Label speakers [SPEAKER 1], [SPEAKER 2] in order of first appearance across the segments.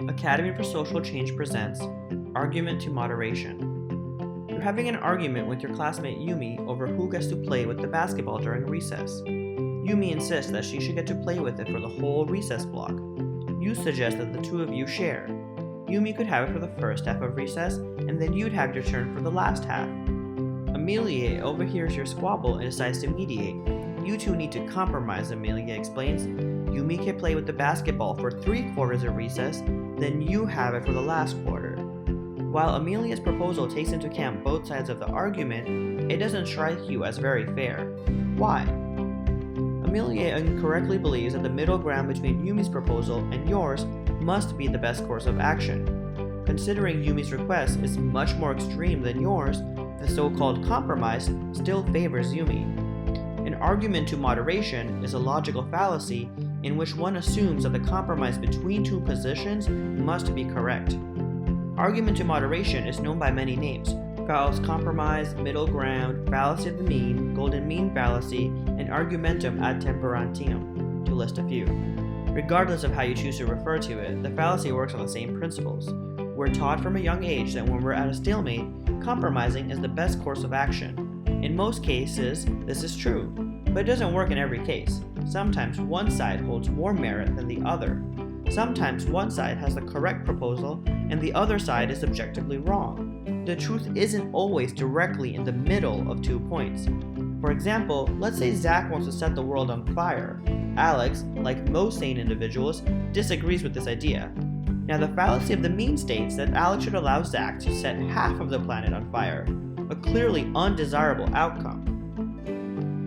[SPEAKER 1] Academy for Social Change presents Argument to Moderation. You're having an argument with your classmate Yumi over who gets to play with the basketball during recess. Yumi insists that she should get to play with it for the whole recess block. You suggest that the two of you share. Yumi could have it for the first half of recess, and then you'd have your turn for the last half. Amelia overhears your squabble and decides to mediate. You two need to compromise, Amelia explains. Yumi can play with the basketball for 3/4 of recess, then you have it for the last quarter. While Amelia's proposal takes into account both sides of the argument, it doesn't strike you as very fair. Why? Amelia incorrectly believes that the middle ground between Yumi's proposal and yours must be the best course of action. Considering Yumi's request is much more extreme than yours, the so-called compromise still favors Yumi. An argument to moderation is a logical fallacy in which one assumes that the compromise between two positions must be correct. Argument to moderation is known by many names: Gauss compromise, middle ground, fallacy of the mean, golden mean fallacy, and argumentum ad temperantium, to list a few. Regardless of how you choose to refer to it, the fallacy works on the same principles. We're taught from a young age that when we're at a stalemate, compromising is the best course of action. In most cases, this is true, but it doesn't work in every case. Sometimes one side holds more merit than the other. Sometimes one side has the correct proposal and the other side is objectively wrong. The truth isn't always directly in the middle of 2 points. For example, let's say Zach wants to set the world on fire. Alex, like most sane individuals, disagrees with this idea. Now, the fallacy of the mean states that Alex should allow Zach to set half of the planet on fire, a clearly undesirable outcome.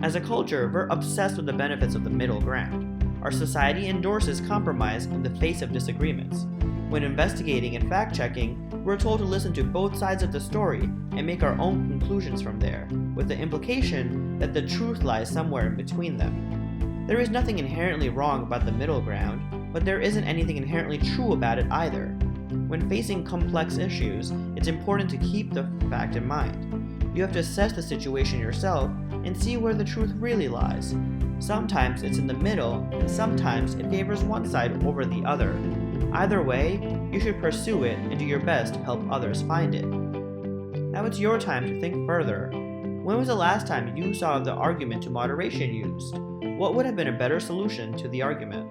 [SPEAKER 1] As a culture, we're obsessed with the benefits of the middle ground. Our society endorses compromise in the face of disagreements. When investigating and fact-checking, we're told to listen to both sides of the story and make our own conclusions from there, with the implication that the truth lies somewhere in between them. There is nothing inherently wrong about the middle ground, but there isn't anything inherently true about it either. When facing complex issues, it's important to keep the fact in mind. You have to assess the situation yourself and see where the truth really lies. Sometimes it's in the middle, and sometimes it favors one side over the other. Either way, you should pursue it and do your best to help others find it. Now it's your time to think further. When was the last time you saw the argument to moderation used? What would have been a better solution to the argument?